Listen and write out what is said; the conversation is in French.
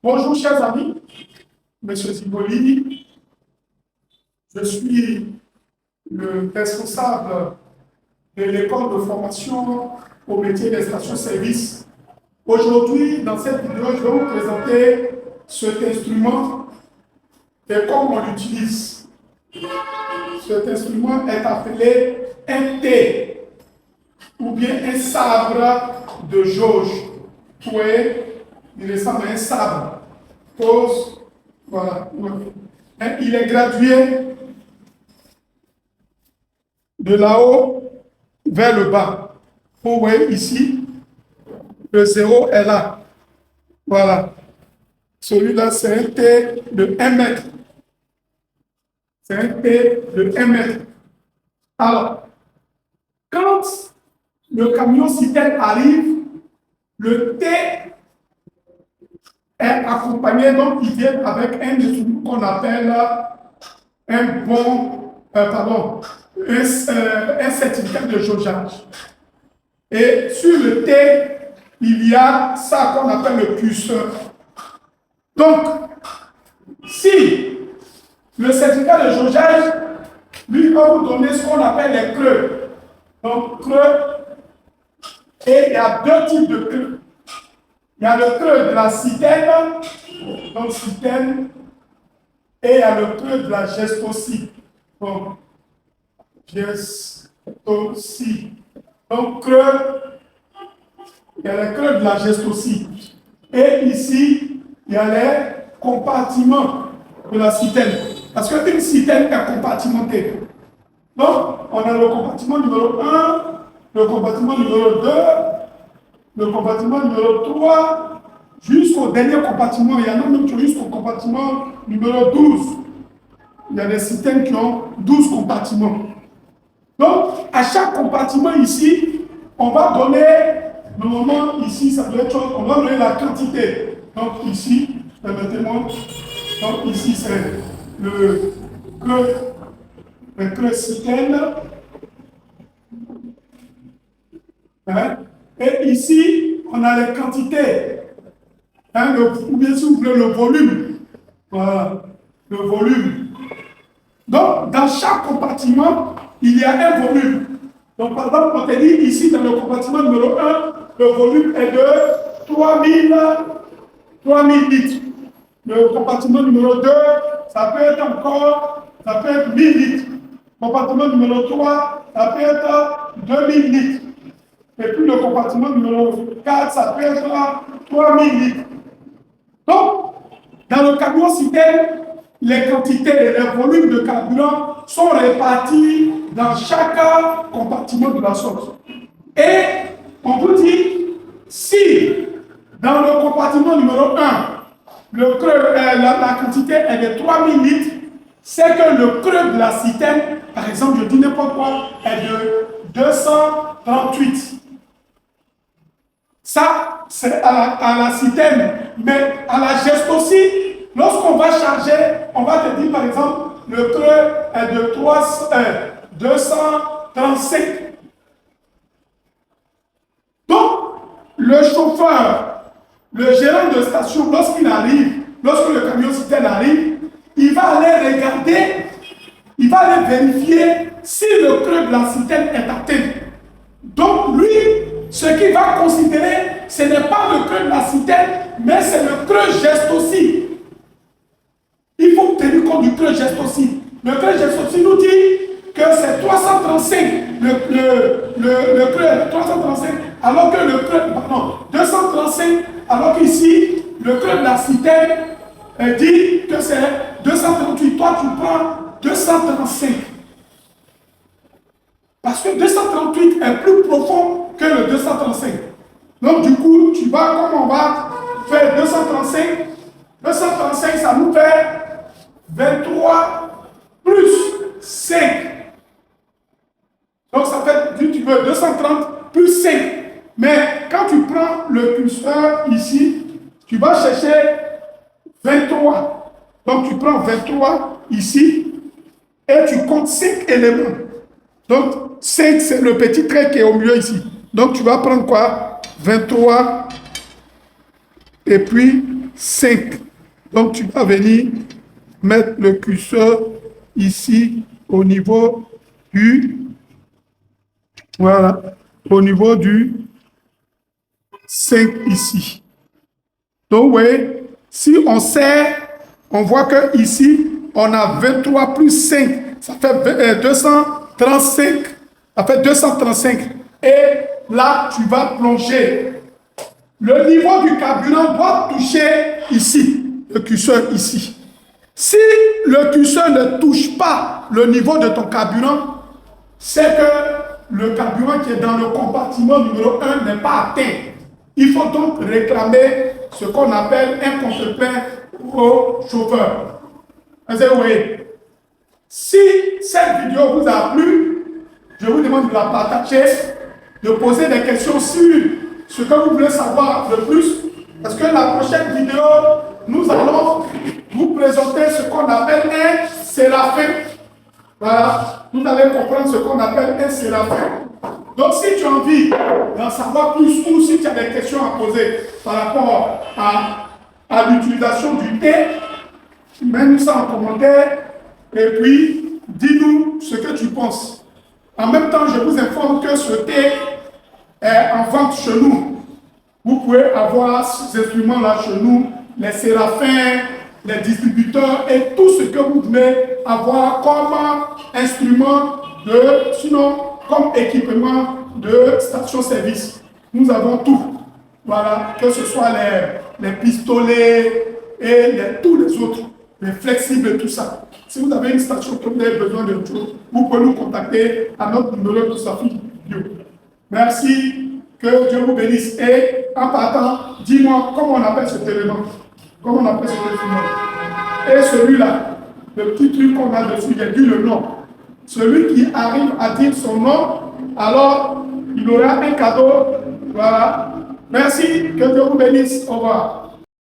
Bonjour chers amis, Monsieur Ziboli, je suis le responsable de l'école de formation au métier des stations-service. Aujourd'hui, dans cette vidéo, je vais vous présenter cet instrument et comment on l'utilise. Cet instrument est appelé un T ou bien un sabre de jauge. Vous voyez, il ressemble à un sabre. Pose, voilà. Il est gradué de là-haut vers le bas. Vous voyez ici, le 0 est là. Voilà. Celui-là, c'est un T de 1 mètre. C'est un T de 1 mètre. Alors, quand le camion citerne arrive, le T est accompagné, donc il vient avec un instrument qu'on appelle un certificat de jaugeage. Et sur le T, il y a ça qu'on appelle le curseur. Donc, si le certificat de jaugeage, lui, va vous donner ce qu'on appelle les creux. Donc, creux, et il y a deux types de creux. Il y a le creux de la citerne, donc citerne, et il y a le creux de la gestocie. Donc, gestocie. Donc, creux, il y a le creux de la gestocie. Et ici, il y a les compartiments de la citerne. Parce qu'une citerne est compartimentée. Donc, on a le compartiment numéro 1, le compartiment numéro 2, le compartiment numéro 3, jusqu'au dernier compartiment. Il y en a même qui ont jusqu'au compartiment numéro 12. Il y a des citernes qui ont 12 compartiments. Donc, à chaque compartiment ici, on va donner, normalement ici, ça doit être, on va donner la quantité. Donc ici, permettez-moi, donc ici c'est le creux citerne. Hein? Et ici, on a les quantités. Hein, ou bien si vous voulez, le volume. Voilà, le volume. Donc, dans chaque compartiment, il y a un volume. Donc, par exemple, on te dit ici, dans le compartiment numéro 1, le volume est de 3000 litres. Le compartiment numéro 2, ça peut être 1000 litres. Compartiment numéro 3, ça peut être 2000 litres. Et puis le compartiment numéro 4, ça peut être 3000 litres. Donc, dans le camion citerne, les quantités et les volumes de carburant sont répartis dans chaque compartiment de la source. Et on vous dit, si dans le compartiment numéro 1, la quantité est de 3000 litres, c'est que le creux de la citerne, par exemple, je dis n'importe quoi, est de 238. Ça, c'est à la citerne. Mais à la gestocie, lorsqu'on va charger, on va te dire par exemple, le creux est de 235. Donc, le chauffeur, le gérant de station, lorsqu'il arrive, lorsque le camion citerne arrive, il va aller regarder, il va aller vérifier si le creux de la citerne est atteint. Donc, lui, ce qu'il va considérer, ce n'est pas le creux de la citerne, mais c'est le creux gestocie. Il faut tenir compte du creux gestocie. Le creux gestocie nous dit que c'est 335. Le creux est 335, alors que le creux, pardon, 235, alors qu'ici, le creux de la citerne dit que c'est 238. Toi, tu prends 235. Parce que 238 est plus profond que le 235. Donc, du coup, tu vas, comme on va faire 235, 235, ça nous fait 23 plus 5. Donc, ça fait, tu veux 230 plus 5. Mais quand tu prends le curseur ici, tu vas chercher 23. Donc, tu prends 23 ici et tu comptes 5 éléments. Donc, 5, c'est le petit trait qui est au milieu ici. Donc, tu vas prendre quoi? 23 et puis 5. Donc, tu vas venir mettre le curseur ici au niveau du, voilà, au niveau du 5 ici. Donc, oui, si on sert, on voit que ici, on a 23 plus 5, ça fait 235, ça fait 235. Et là, tu vas plonger. Le niveau du carburant doit toucher ici, le curseur ici. Si le curseur ne touche pas le niveau de ton carburant, c'est que le carburant qui est dans le compartiment numéro 1 n'est pas atteint. Il faut donc réclamer ce qu'on appelle un contre-plein au chauffeur. Vous voyez, si cette vidéo vous a plu, je vous demande de la partager, de poser des questions sur ce que vous voulez savoir de plus, parce que la prochaine vidéo, nous allons vous présenter ce qu'on appelle un séraphin. Voilà, vous allez comprendre ce qu'on appelle un séraphin. Donc, si tu as envie d'en savoir plus ou si tu as des questions à poser par rapport à l'utilisation du thé, mets-nous ça en commentaire et puis dis-nous ce que tu penses. En même temps, je vous informe que ce thé est en vente chez nous. Vous pouvez avoir ces instruments-là chez nous, les séraphins, les distributeurs et tout ce que vous voulez avoir comme instrument sinon comme équipement de station-service. Nous avons tout. Voilà, que ce soit les pistolets et tous les autres, les flexibles et tout ça. Si vous avez une station que vous avez besoin de tout, vous pouvez nous contacter à notre numéro de Safi Bio. Merci, que Dieu vous bénisse. Et en partant, dis-moi comment on appelle cet élément. Comment on appelle cet élément. Et celui-là, le petit truc qu'on a dessus, j'ai dit le nom. Celui qui arrive à dire son nom, alors il aura un cadeau. Voilà. Merci, que Dieu vous bénisse. Au revoir.